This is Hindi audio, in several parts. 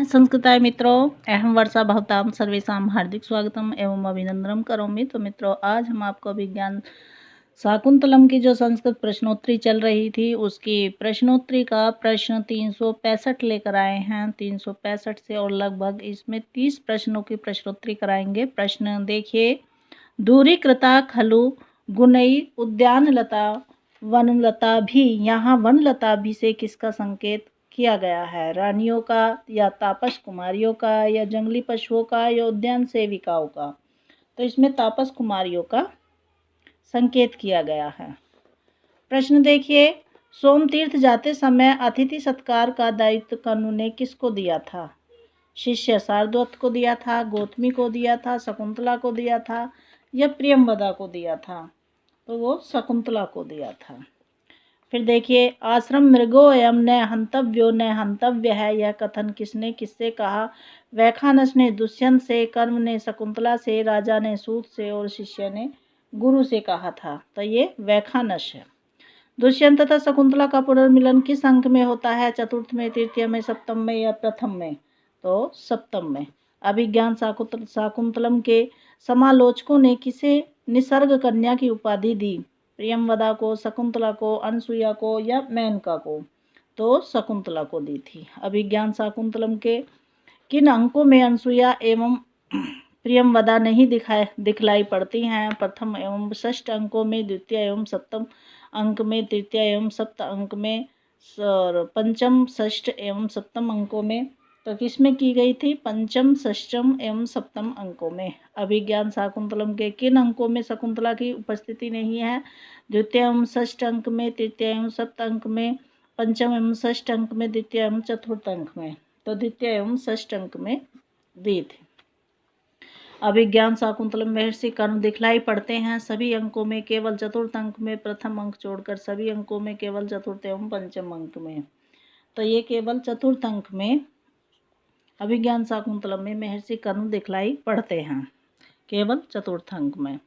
संस्कृताय मित्रों, अहम वर्षा भवतां सर्वेषां हार्दिक स्वागतम एवं अभिनंदनम करोमि। तो मित्रों, आज हम आपको विज्ञान शाकुंतलम की जो संस्कृत प्रश्नोत्तरी चल रही थी उसकी प्रश्नोत्तरी का प्रश्न 365 लेकर आए हैं। 365 से और लगभग इसमें 30 प्रश्नों की प्रश्नोत्तरी कराएंगे। प्रश्न देखिए। दूरीकृता खलु गुणई उद्यानलता वनलता भी, यहाँ वनलता भी से किसका संकेत किया गया है? रानियों का या तापस कुमारियों का या जंगली पशुओं का या उद्यान सेविकाओं का? तो इसमें तापस कुमारियों का संकेत किया गया है। प्रश्न देखिए। सोमतीर्थ जाते समय अतिथि सत्कार का दायित्व कनु ने किसको दिया था? शिष्य शार्दूल को दिया था, गौतमी को दिया था, शकुंतला को दिया था या प्रियंवदा को दिया था? तो वो शकुंतला को दिया था। फिर देखिए। आश्रम मृगो एवं न हंतव्यो न हंतव्य है, यह कथन किसने किससे कहा? वैखानस ने दुष्यंत से, कर्म ने शकुंतला से, राजा ने सूत से और शिष्य ने गुरु से कहा था। तो ये वैखानस है। दुष्यंत तथा शकुंतला का पुनर्मिलन किस अंक में होता है? चतुर्थ में, तृतीय में, सप्तम में या प्रथम में? तो सप्तम में। अभिज्ञान शाकुंतलम के समालोचकों ने किसे निसर्ग कन्या की उपाधि दी? प्रियंवदा को, शकुंतला को, अनसुईया को या मेनका को? तो शकुंतला को दी थी। अभिज्ञान शाकुंतलम के किन अंकों में अनसुईया एवं प्रियंवदा नहीं दिखलाई पड़ती हैं? प्रथम एवं षष्ठ अंकों में, द्वितीय एवं सप्तम अंक में, तृतीय एवं सप्त अंक में, पंचम षष्ठ एवं सप्तम अंकों में? तो किसमें की गई थी? पंचम, षष्ठम एवं सप्तम अंकों में। अभिज्ञान शाकुंतलम के किन अंकों में शकुंतला की उपस्थिति नहीं है? द्वितीय एवं षष्ठ अंक में, तृतीय एवं सप्त अंक में, पंचम एवं षष्ठ अंक में, द्वितीय एवं चतुर्थ अंक में? तो द्वितीय एवं षष्ठ अंक में दी थी। अभिज्ञान शाकुंतलम महर्षि कर्ण दिखलाई पड़ते हैं सभी अंकों में, केवल चतुर्थ अंक में, प्रथम अंक छोड़कर सभी अंकों में केवल चतुर्थ एवं पंचम अंक में। तो ये केवल चतुर्थ अंक में अभिज्ञान शाकुंतलम में महर्षि कर्ण दिखलाई पड़ते हैं, केवल चतुर्थ अंक में।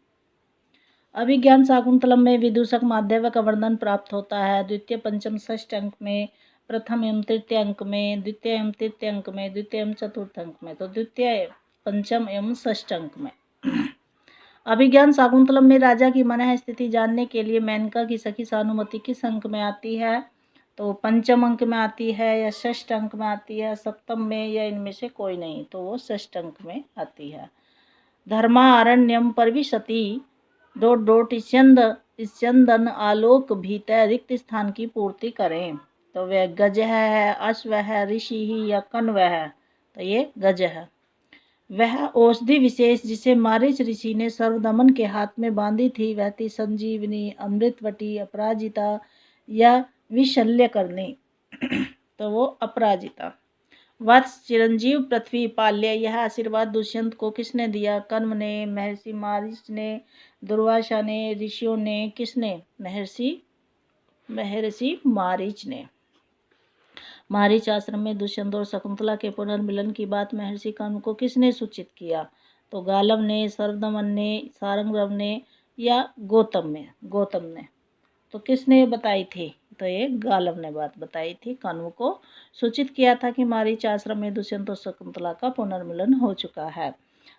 अभिज्ञान शाकुंतलम में विदूषक माध्यव का वर्णन प्राप्त होता है द्वितीय, पंचम, षष्ठ अंक में, प्रथम एवं तृतीय अंक में, द्वितीय एवं तृतीय अंक में, द्वितीय एवं चतुर्थ अंक में। तो द्वितीय, पंचम एवं षष्ठ अंक में। अभिज्ञान शाकुंतलम में राजा की मनः स्थिति जानने के लिए मेनका की सखी सानुमति किस अंक में आती है? तो पंचम अंक में आती है या षष्ठ अंक में आती है, सप्तम में या इनमें से कोई नहीं? तो वो षष्ठ अंक में आती है। धर्मारण्यम परविशति स्यंदन आलोक भीतर रिक्त स्थान की पूर्ति करें। तो वह गज है, अश्व है, ऋषि ही या कण्व है? तो ये गज है। वह औषधि विशेष जिसे मारीच ऋषि ने सर्वदमन के हाथ में बांधी थी, वह थी संजीवनी, अमृतवटी, अपराजिता या विशल्य करनी? तो वो अपराजिता। वत्स, चिरंजीव, पृथ्वी, पाल्य, यह आशीर्वाद दुष्यंत को किसने दिया? कर्म ने, महर्षि मारीच ने, दुर्वासा ने, ऋषियों ने? किसने? महर्षि मारीच ने। मारीच आश्रम में दुष्यंत और शकुंतला के पुनर्मिलन की बात महर्षि कर्म को किसने सूचित किया? तो गालव ने, सर्वदमन ने, सारंगरव ने या गौतम ने? तो किसने बताई थी? तो ये गालव ने बात बताई थी, कण्व को सूचित किया था कि मारीच आश्रम में दुष्यंत और शकुंतला का पुनर्मिलन हो चुका है।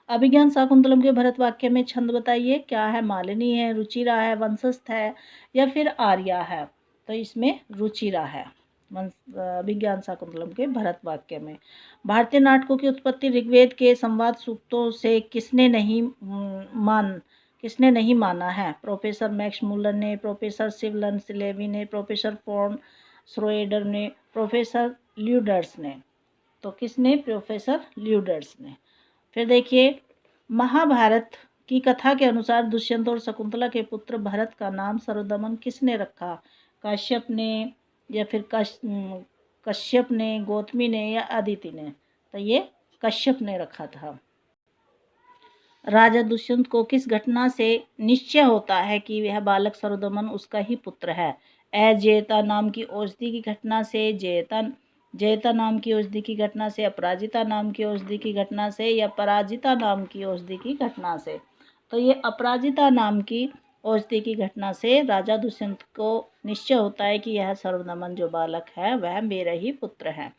अभिज्ञान शाकुंतलम के भरत वाक्य में छंद बताइए। क्या है? मालिनी है, रुचिरा है, वंशस्थ है या फिर आर्या है? तो इसमें रुचिरा है अभिज्ञान शाकुंतलम के भरत वाक्य में। भारतीय नाटकों की उत्पत्ति ऋग्वेद के संवाद सूक्तों से किसने नहीं माना है? प्रोफेसर मैक्स मूलर ने, प्रोफेसर शिवलन सिलेवी ने, प्रोफेसर फॉन श्रोएडर ने, प्रोफेसर ल्यूडर्स ने? तो किसने? प्रोफेसर ल्यूडर्स ने। फिर देखिए। महाभारत की कथा के अनुसार दुष्यंत और शकुंतला के पुत्र भरत का नाम सर्वदमन किसने रखा? काश्यप ने या फिर कश्यप ने, गौतमी ने या अदिति ने? तो ये कश्यप ने रखा था। राजा दुष्यंत को किस घटना से निश्चय होता है कि वह बालक सर्वदमन उसका ही पुत्र है? अजयता नाम की औषधि की घटना से, जयता नाम की औषधि की घटना से, अपराजिता नाम की औषधि की घटना से या पराजिता नाम की औषधि की घटना से? तो ये अपराजिता नाम की औषधि की घटना से राजा दुष्यंत को निश्चय होता है कि यह सर्वदमन जो बालक है वह मेरा ही पुत्र है।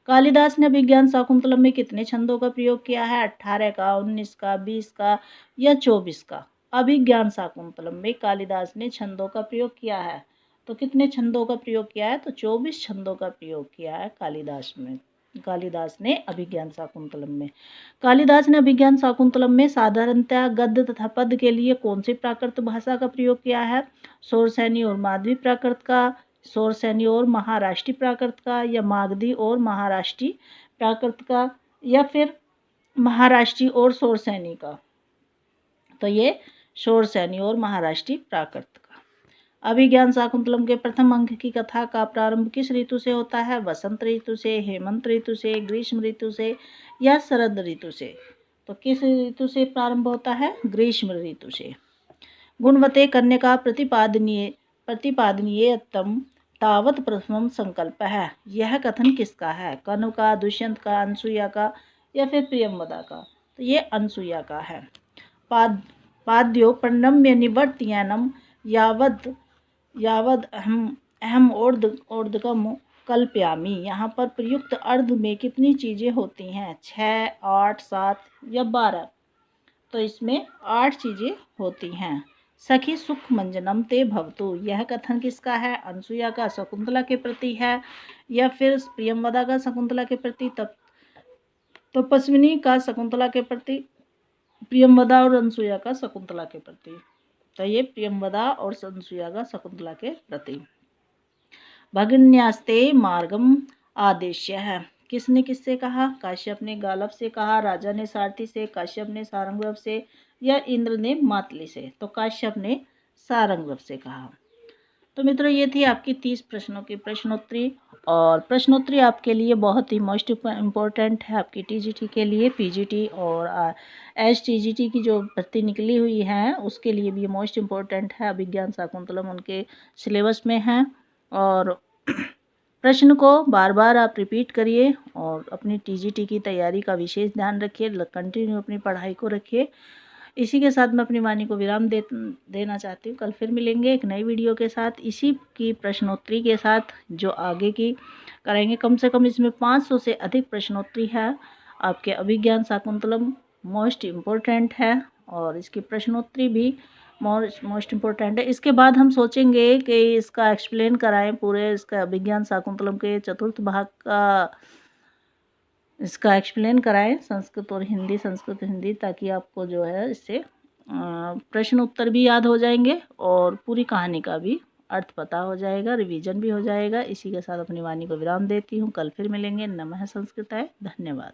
कालिदास ने अभिज्ञान शाकुंतलम में कितने छंदों का प्रयोग किया है? 18 का, 19 का, 20 का या 24 का? अभिज्ञान शाकुंतलम में कालिदास ने छंदों का प्रयोग किया है। तो कितने छंदों का प्रयोग किया है? तो 24 छंदों का प्रयोग किया है कालिदास ने अभिज्ञान शाकुंतलम में। कालिदास ने अभिज्ञान शाकुंतलम में साधारणतः गद्य तथा पद्य के लिए कौन सी प्राकृत भाषा का प्रयोग किया है? शौरसेनी और माधवी प्राकृत का, शौरसेनी और महाराष्ट्री प्राकृत का, या मागधी और महाराष्ट्री प्राकृत का, या फिर महाराष्ट्री और शौरसेनी का? तो ये शौरसेनी और महाराष्ट्री प्राकृत का। अभिज्ञान शाकुंतलम के प्रथम अंक की कथा का प्रारंभ किस ऋतु से होता है? वसंत ऋतु से, हेमंत ऋतु से, ग्रीष्म ऋतु से या शरद ऋतु से? तो किस ऋतु से प्रारंभ होता है? ग्रीष्म ऋतु से। गुणवते कन्या प्रतिपादनीयतम तावत प्रथम संकल्प है, यह कथन किसका है? कर्ण का, दुष्यंत का, अनसुया का या फिर प्रियंवदा का? तो ये अनसुया का है। पाद्यो प्रणम्य निवर्तयनम यावद अहम ओर्धकम कल्पयामी। यहाँ पर प्रयुक्त अर्ध में कितनी चीज़ें होती हैं? 6, 8, 7 या 12? तो इसमें 8 चीज़ें होती हैं। सखी सुख मंजनम ते भवतु, यह कथन किसका है? अनसुया का शकुंतला के प्रति है या फिर प्रियंवदा का शकुंतला के प्रति? तपस्विनी का शकुंतला के प्रति, प्रियंवदा और अनसुया का शकुंतला के प्रति। तो ये प्रियंवदा और अनसुया का शकुंतला के प्रति। भगिन्यास्ते मार्गम आदेश्य है, किसने किससे कहा? काश्यप ने गालव से कहा, राजा ने सारथी से, काश्यप ने सारंगव से या इंद्र ने मातली से? तो काश्यप ने सारंगव से कहा। तो मित्रों, ये थी आपकी 30 प्रश्नों की प्रश्नोत्तरी। और प्रश्नोत्तरी आपके लिए बहुत ही मोस्ट इम्पोर्टेंट है, आपकी टीजीटी के लिए। पीजीटी और एसटीजीटी की जो भर्ती निकली हुई है उसके लिए भी ये मोस्ट इम्पोर्टेंट है। अभिज्ञान शाकुंतलम उनके सिलेबस में है। और प्रश्न को बार बार आप रिपीट करिए और अपनी टीजीटी की तैयारी का विशेष ध्यान रखिए, कंटिन्यू अपनी पढ़ाई को रखिए। इसी के साथ मैं अपनी वाणी को विराम देना चाहती हूँ। कल फिर मिलेंगे एक नई वीडियो के साथ, इसी की प्रश्नोत्तरी के साथ जो आगे की करेंगे। कम से कम इसमें 500 से अधिक प्रश्नोत्तरी है। आपके अभिज्ञान शाकुंतलम मोस्ट इम्पोर्टेंट है और इसकी प्रश्नोत्तरी भी मोस्ट इम्पोर्टेंट है। इसके बाद हम सोचेंगे कि इसका एक्सप्लेन कराएं, पूरे इसका अभिज्ञान शाकुंतलम के चतुर्थ भाग का इसका एक्सप्लेन कराएं, संस्कृत और हिंदी, संस्कृत हिंदी, ताकि आपको जो है इससे प्रश्न उत्तर भी याद हो जाएंगे और पूरी कहानी का भी अर्थ पता हो जाएगा, रिवीजन भी हो जाएगा। इसी के साथ अपनी वाणी को विराम देती हूँ। कल फिर मिलेंगे। नमः संस्कृताय। धन्यवाद।